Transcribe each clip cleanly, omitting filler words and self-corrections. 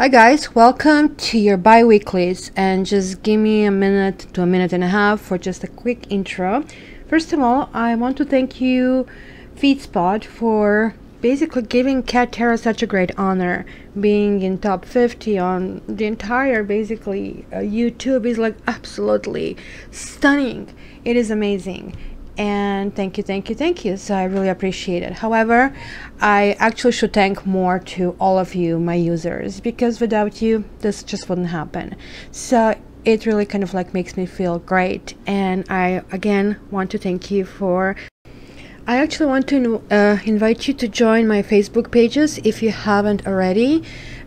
Hi guys, welcome to your bi-weeklies, and just give me a minute to a minute and a half for just a quick intro. First of all, I want to thank you FeedSpot for basically giving Cat Tarot such a great honor. Being in top 50 on the entire basically YouTube is like absolutely stunning. It is amazing. And thank you, so I really appreciate it. However, I actually should thank more to all of you, my users, because without you this just wouldn't happen. So it really kind of like makes me feel great, and I again want to thank you for I actually want to invite you to join my Facebook pages if you haven't already.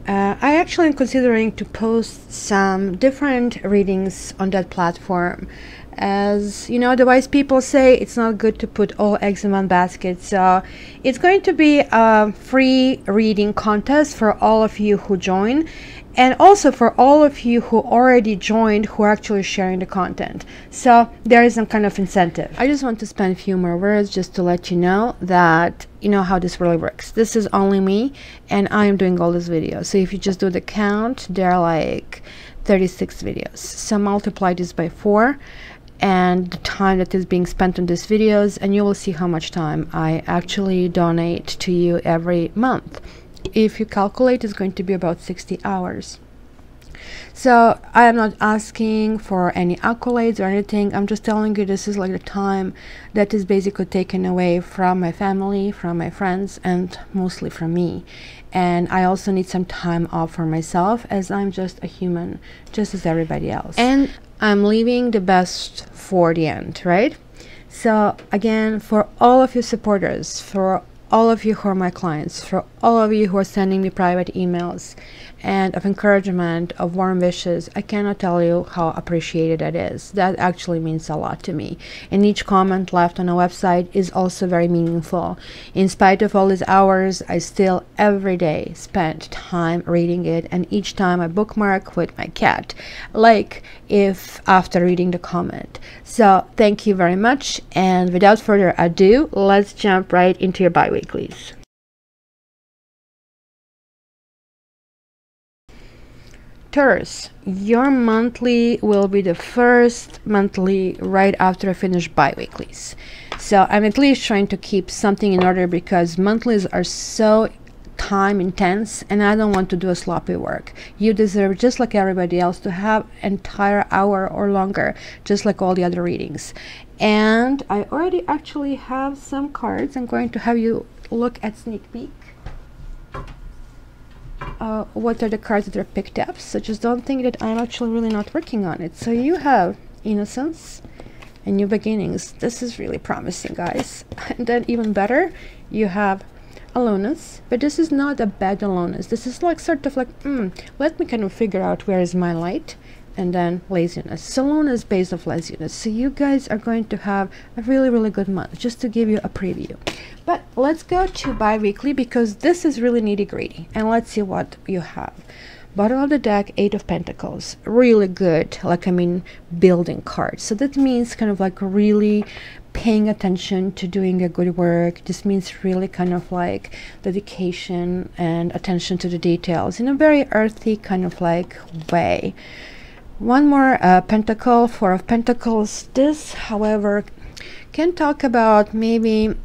I actually am considering to post some different readings on that platform. As you know, the wise people say it's not good to put all eggs in one basket. So it's going to be a free reading contest for all of you who join, and also for all of you who already joined who are actually sharing the content. So there is some kind of incentive. I just want to spend a few more words just to let you know that you know how this really works. This is only me, and I am doing all these videos. So if you just do the count, there are like 36 videos. So multiply this by 4 and the time that is being spent on these videos, and you will see how much time I actually donate to you every month. If you calculate, it's going to be about 60 hours. So I am not asking for any accolades or anything. I'm just telling you this is like the time that is basically taken away from my family, from my friends, and mostly from me. And I also need some time off for myself, as I'm just a human, just as everybody else. And I'm leaving the best for the end, right? So again, for all of you supporters, for all of you who are my clients, for all of you who are sending me private emails and of encouragement, of warm wishes, I cannot tell you how appreciated that is. That actually means a lot to me. And each comment left on a website is also very meaningful. In spite of all these hours, I still every day spend time reading it, and each time I bookmark with my cat, like if after reading the comment. So thank you very much, and without further ado, let's jump right into your bi-weeklies. Taurus, your monthly will be the first monthly right after I finish bi-weeklies. So I'm at least trying to keep something in order, because monthlies are so time intense and I don't want to do a sloppy work. You deserve, just like everybody else, to have an entire hour or longer, just like all the other readings. And I already actually have some cards. I'm going to have you look at sneak peek. What are the cards that are picked up, so just don't think that I'm actually really not working on it. So you have innocence and new beginnings. This is really promising, guys. And then even better, you have aloneness, but this is not a bad aloneness. This is like sort of like let me kind of figure out where is my light. And then laziness. So aloneness is based off laziness. So you guys are going to have a really good month, just to give you a preview. But let's go to bi-weekly, because this is really nitty-gritty, and let's see what you have. Bottom of the deck, 8 of Pentacles. Really good, like, I mean, building card. So that means kind of like really paying attention to doing a good work. This means really kind of like dedication and attention to the details in a very earthy kind of like way. One more pentacle, 4 of Pentacles. This, however, can talk about maybe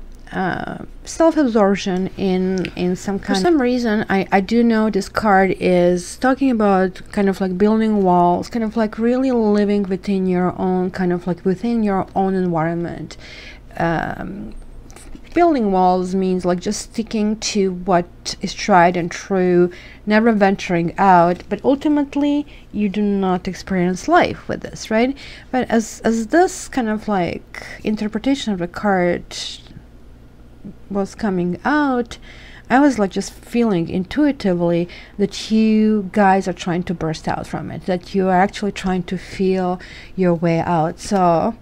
self-absorption in some kind. For some reason, I do know this card is talking about kind of like building walls, kind of like really living within your own, kind of like within your own environment. Building walls means like just sticking to what is tried and true, never venturing out, but ultimately you do not experience life with this, right? But as this kind of like interpretation of the card was coming out, I was like just feeling intuitively that you guys are trying to burst out from it, that you are actually trying to feel your way out. So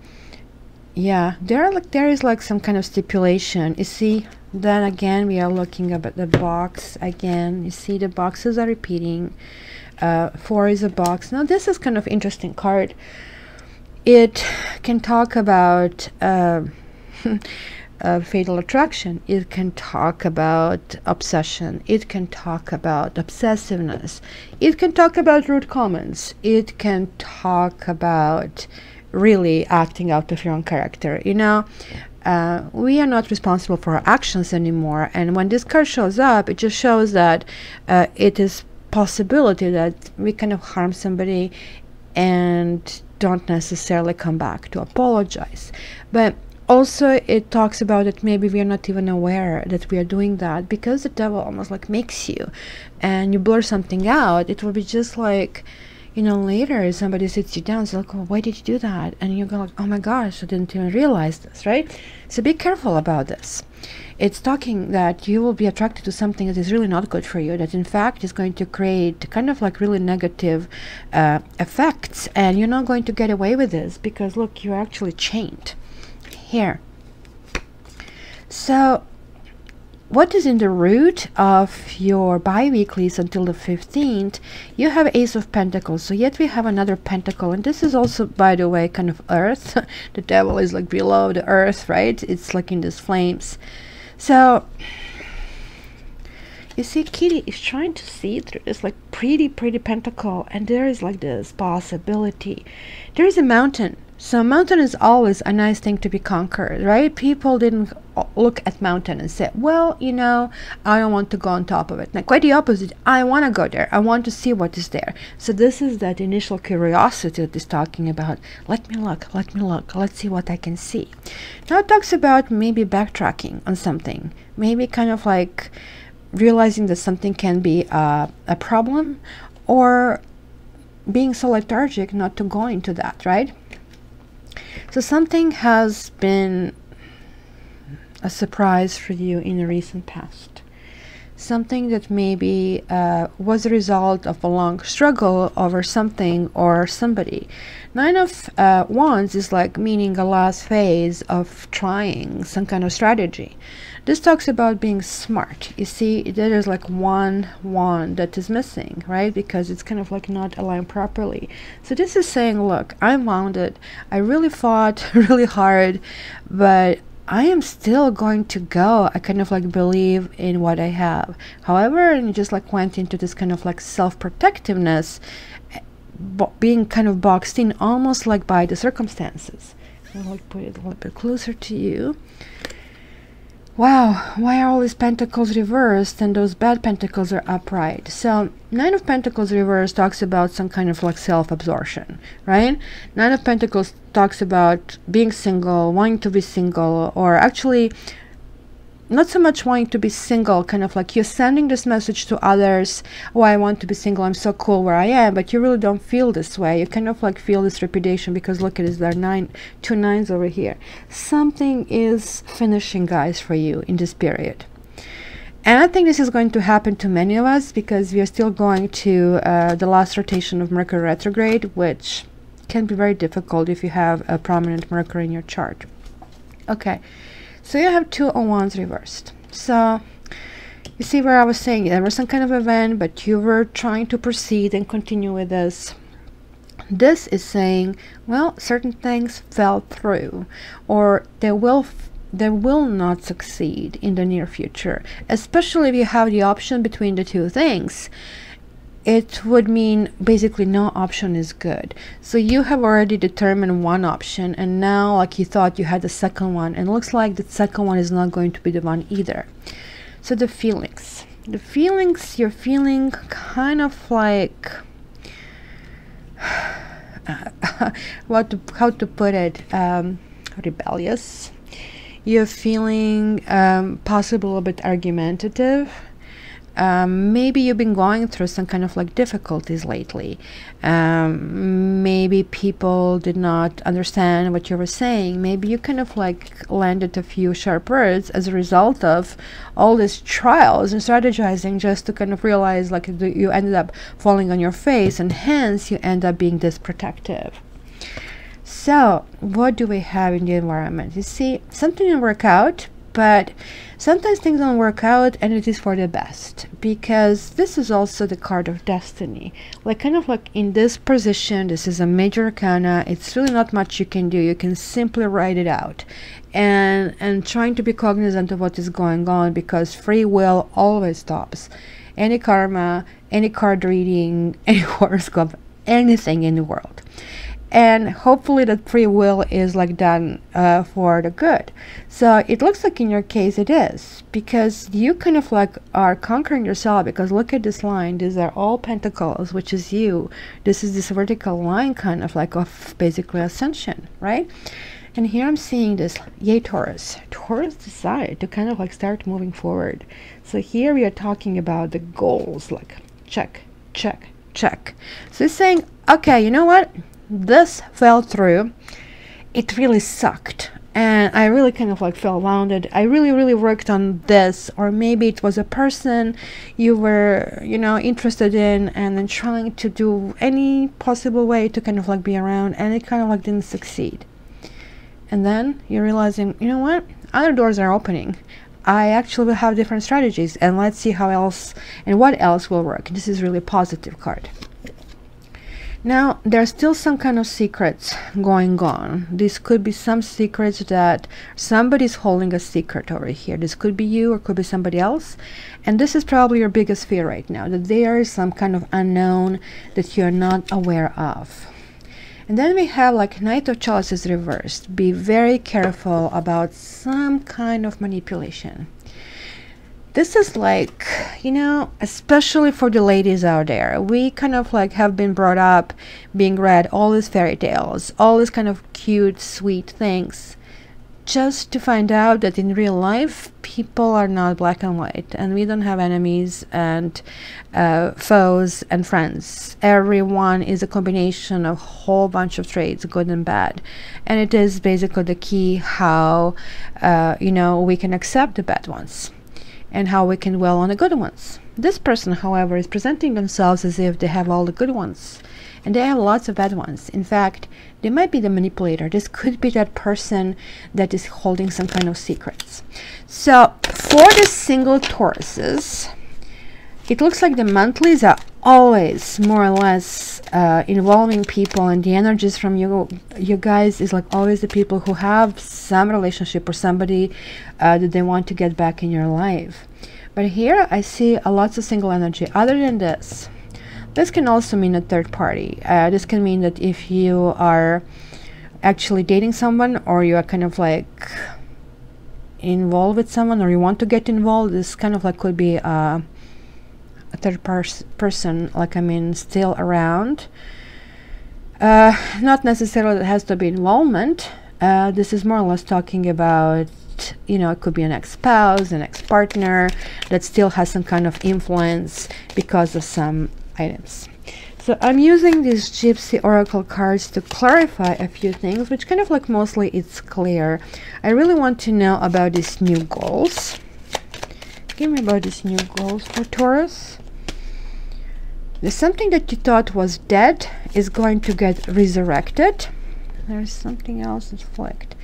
yeah, there is like some kind of stipulation. You see, then again we are looking at the box again. You see the boxes are repeating. 4 is a box. Now this is kind of interesting card. It can talk about fatal attraction. It can talk about obsession. It can talk about obsessiveness. It can talk about rude comments. It can talk about really acting out of your own character. You know, we are not responsible for our actions anymore. And when this card shows up, it just shows that it is possibility that we kind of harm somebody and don't necessarily come back to apologize. But also it talks about that maybe we are not even aware that we are doing that, because the devil almost like makes you, and you blur something out. It will be just like, you know, later somebody sits you down and says, like, oh, why did you do that? And you go like, oh my gosh, I didn't even realize this, right? So be careful about this. It's talking that you will be attracted to something that is really not good for you, that in fact is going to create kind of like really negative effects, and you're not going to get away with this because look, you're actually chained here. So what is in the root of your bi-weeklies until the 15th? You have Ace of Pentacles, so yet we have another pentacle, and this is also, by the way, kind of earth. The devil is like below the earth, right? It's like in these flames. So you see, Kitty is trying to see through this like pretty pentacle, and there is like this possibility. There is a mountain. So mountain is always a nice thing to be conquered, right? People didn't look at mountain and say, well, you know, I don't want to go on top of it. Now, quite the opposite. I want to go there. I want to see what is there. So this is that initial curiosity that is talking about. Let me look. Let's see what I can see. Now it talks about maybe backtracking on something. Maybe kind of like realizing that something can be a problem, or being so lethargic not to go into that, right? So something has been a surprise for you in the recent past. Something that maybe was a result of a long struggle over something or somebody. Nine of Wands is like meaning a last phase of trying some kind of strategy. This talks about being smart. You see, there is like one wand that is missing, right? Because it's kind of like not aligned properly. So this is saying, look, I'm wounded. I really fought really hard, but I am still going to go. I kind of like believe in what I have. However, and just like went into this kind of like self-protectiveness, being kind of boxed in almost like by the circumstances. I'll like put it a little bit closer to you. Wow, why are all these pentacles reversed and those bad pentacles are upright? So Nine of Pentacles reversed talks about some kind of like self-absorption, right? Nine of Pentacles talks about being single, wanting to be single, or actually not so much wanting to be single, kind of like you're sending this message to others, oh, I want to be single, I'm so cool where I am, but you really don't feel this way. You kind of like feel this repudiation, because look at this, there are two nines over here. Something is finishing, guys, for you in this period. And I think this is going to happen to many of us, because we are still going to the last rotation of Mercury retrograde, which can be very difficult if you have a prominent Mercury in your chart. Okay. So you have Two of Wands reversed. So you see where I was saying there was some kind of event, but you were trying to proceed and continue with this. This is saying, well, certain things fell through, or they will not succeed in the near future. Especially if you have the option between the two things. It would mean basically no option is good. So you have already determined one option, and now like you thought you had the second one, and it looks like the second one is not going to be the one either. So the feelings you're feeling kind of like how to put it, rebellious. You're feeling possibly a bit argumentative. Maybe you've been going through some kind of like difficulties lately. Maybe people did not understand what you were saying. Maybe you kind of like landed a few sharp words as a result of all these trials and strategizing, just to kind of realize like you ended up falling on your face, and hence you end up being this protective. So what do we have in the environment? You see, something didn't work out, but sometimes things don't work out, and it is for the best, because this is also the card of destiny. Like, kind of like in this position, this is a major arcana. It's really not much you can do. You can simply write it out and trying to be cognizant of what is going on, because free will always stops any karma, any card reading, any horoscope, anything in the world. And hopefully that free will is like done for the good. So it looks like in your case it is, because you kind of like are conquering yourself, because look at this line. These are all pentacles, which is you. This is this vertical line kind of like of basically ascension, right? And here I'm seeing this, yay Taurus. Taurus decided to kind of like start moving forward. So here we are talking about the goals, like check, check, check. So it's saying, okay, you know what? This fell through. It really sucked. And I really kind of like felt wounded. I really worked on this, or maybe it was a person you were, you know, interested in, and then trying to do any possible way to kind of like be around, and it kind of like didn't succeed. And then you're realizing, you know what, other doors are opening. I actually will have different strategies, and let's see how else and what else will work. This is really a positive card. Now, there's still some kind of secrets going on. This could be some secrets that somebody's holding a secret over here. This could be you, or could be somebody else. And this is probably your biggest fear right now, that there is some kind of unknown that you're not aware of. And then we have like Knight of Chalices reversed. Be very careful about some kind of manipulation. This is like, you know, especially for the ladies out there, we kind of like have been brought up being read all these fairy tales, all these kind of cute, sweet things, just to find out that in real life, people are not black and white, and we don't have enemies and foes and friends. Everyone is a combination of a whole bunch of traits, good and bad. And it is basically the key how, you know, we can accept the bad ones, and how we can dwell on the good ones. This person, however, is presenting themselves as if they have all the good ones, and they have lots of bad ones. In fact, they might be the manipulator. This could be that person that is holding some kind of secrets. So for the single Tauruses, it looks like the monthlies are always more or less involving people, and the energies from you guys is like always the people who have some relationship or somebody that they want to get back in your life. But here I see a lots of single energy. Other than this, this can also mean a third party. This can mean that if you are actually dating someone, or you are kind of like involved with someone, or you want to get involved, this kind of like could be a third person, like, I mean, still around. Not necessarily that has to be involvement. This is more or less talking about, you know, it could be an ex-spouse, an ex-partner that still has some kind of influence because of some items. So I'm using these Gypsy Oracle cards to clarify a few things, which kind of like mostly it's clear. I really want to know about these new goals. Give me about these new goals for Taurus. There's something that you thought was dead is going to get resurrected. There's something else that's flicked.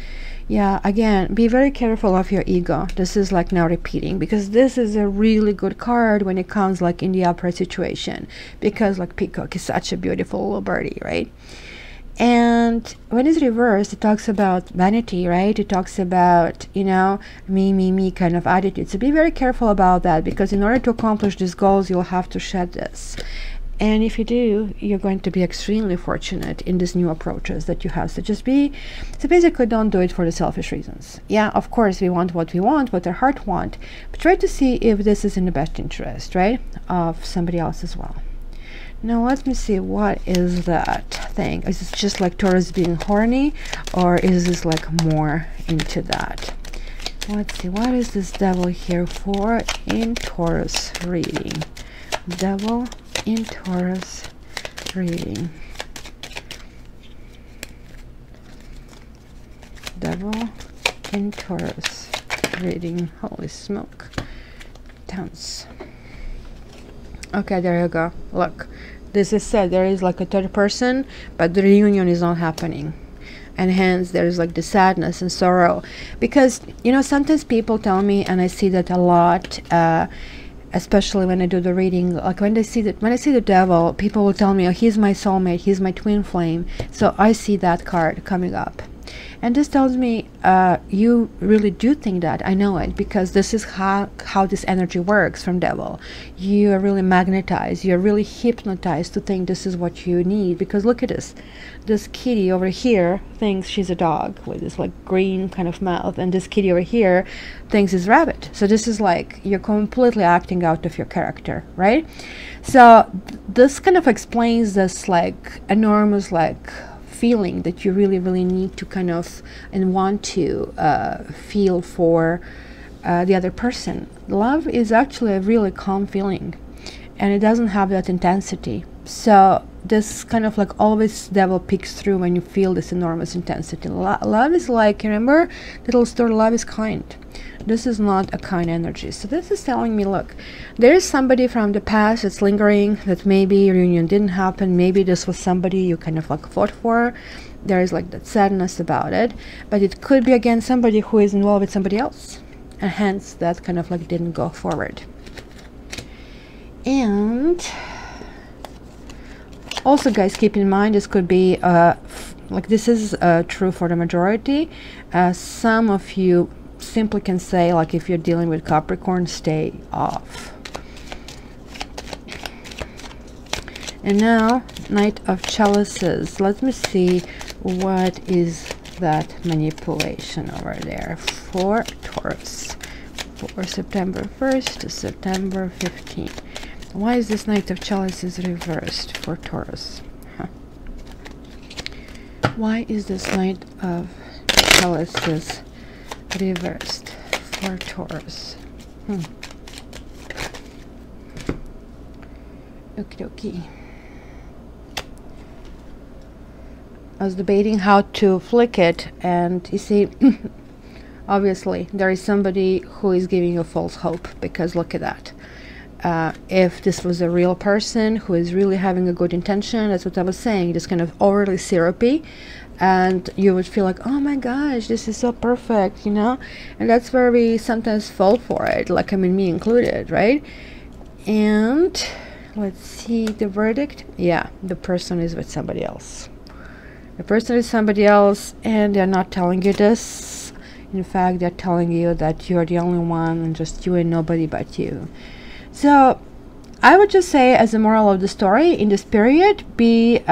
Yeah, again, be very careful of your ego. This is like now repeating, because this is a really good card when it comes like in the upright situation, because like Peacock is such a beautiful little birdie, right? And when it's reversed, it talks about vanity, right? It talks about, you know, me kind of attitude. So be very careful about that, because in order to accomplish these goals, you'll have to shed this. And if you do, you're going to be extremely fortunate in these new approaches that you have. So just so basically don't do it for the selfish reasons. Yeah, of course, we want what our heart wants, but try to see if this is in the best interest, right, of somebody else as well. Now let me see, what is that thing? Is this just like Taurus being horny, or is this like more into that? Let's see, what is this devil here for in Taurus reading? Devil in Taurus reading. Devil in Taurus reading. Holy smoke. Tons. Okay, there you go. Look, this is said there is like a third person, but the reunion is not happening. and hence there's like the sadness and sorrow. Because, you know, sometimes people tell me, and I see that a lot, especially when I do the reading, like when I see the devil, people will tell me, oh, he's my soulmate, he's my twin flame. So I see that card coming up, and this tells me, you really do think that. I know it, because this is how this energy works from devil. You are really magnetized, you're really hypnotized to think this is what you need. Because look at this kitty over here thinks she's a dog with this like green kind of mouth, and this kitty over here thinks it's rabbit. So this is like you're completely acting out of your character, right? So this kind of explains this like enormous like feeling that you really need to kind of and want to feel for the other person. Love is actually a really calm feeling, and it doesn't have that intensity. So this kind of like always devil peeks through when you feel this enormous intensity. Love is like, remember the little story, love is kind. This is not a kind energy. So this is telling me, look, there is somebody from the past that's lingering, that maybe reunion didn't happen, maybe this was somebody you kind of like fought for. There is like that sadness about it, but it could be again somebody who is involved with somebody else, and hence that kind of like didn't go forward. And also, guys, keep in mind this could be like this is true for the majority. Some of you simply can say, like, if you're dealing with Capricorn, stay off. And now, Knight of Chalices. Let me see what is that manipulation over there for Taurus for September 1st to September 15th. Why is this Knight of Chalices reversed for Taurus? Why is this Knight of Chalices reversed for Taurus? Okie dokie. I was debating how to flick it, and you see, obviously there is somebody who is giving you false hope, because look at that. If this was a real person who is really having a good intention, that's what I was saying, just kind of overly syrupy, and you would feel like, oh my gosh, this is so perfect, you know. And that's where we sometimes fall for it, like, I mean, me included, right? And let's see the verdict. Yeah, the person is with somebody else. The person is somebody else, and they're not telling you this. In fact, they're telling you that you're the only one, and just you and nobody but you. So I would just say, as a moral of the story in this period, be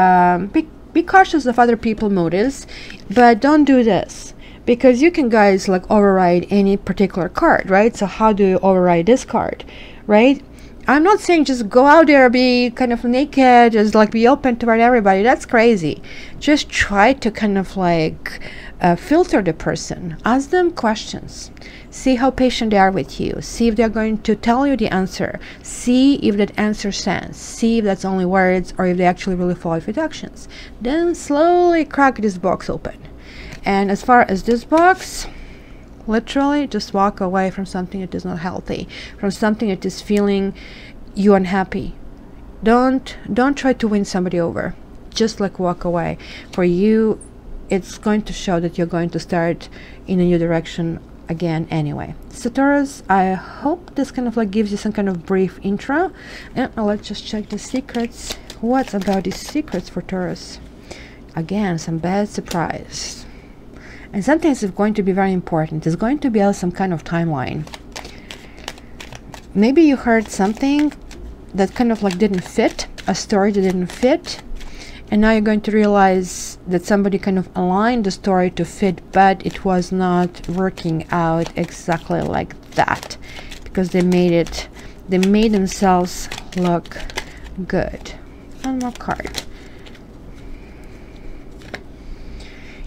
cautious of other people's motives, but don't do this, because you can, guys, like, override any particular card, right? So how do you override this card, right? I'm not saying just go out there, be kind of naked, just like be open toward everybody. That's crazy. Just try to kind of like filter the person. Ask them questions. See how patient they are with you. See if they're going to tell you the answer. See if that answer stands. See if that's only words, or if they actually really follow it with actions. Then slowly crack this box open. And as far as this box, literally just walk away from something that is not healthy, from something that is feeling you unhappy. Don't try to win somebody over. Just like walk away. For you, it's going to show that you're going to start in a new direction again anyway. So Taurus, I hope this kind of like gives you some kind of brief intro, and let's just check the secrets. What about these secrets for Taurus? Again, some bad surprise. And sometimes it's going to be very important. It's going to be some kind of timeline. Maybe you heard something that kind of like didn't fit, a story that didn't fit, and now you're going to realize that somebody kind of aligned the story to fit, but it was not working out exactly like that, because they made themselves look good. One more card.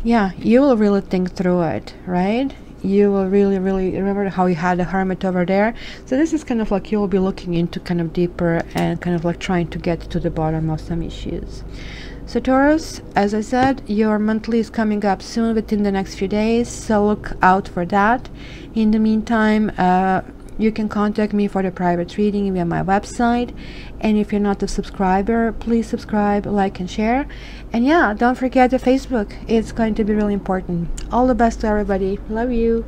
Yeah, you will really think through it, right? You will really remember how you had the Hermit over there. So this is kind of like you will be looking into kind of deeper and kind of like trying to get to the bottom of some issues. So Taurus, as I said, your monthly is coming up soon, within the next few days, so look out for that. In the meantime, You can contact me for the private reading via my website. And if you're not a subscriber, please subscribe, like, and share. And yeah, don't forget the Facebook. It's going to be really important. All the best to everybody. Love you.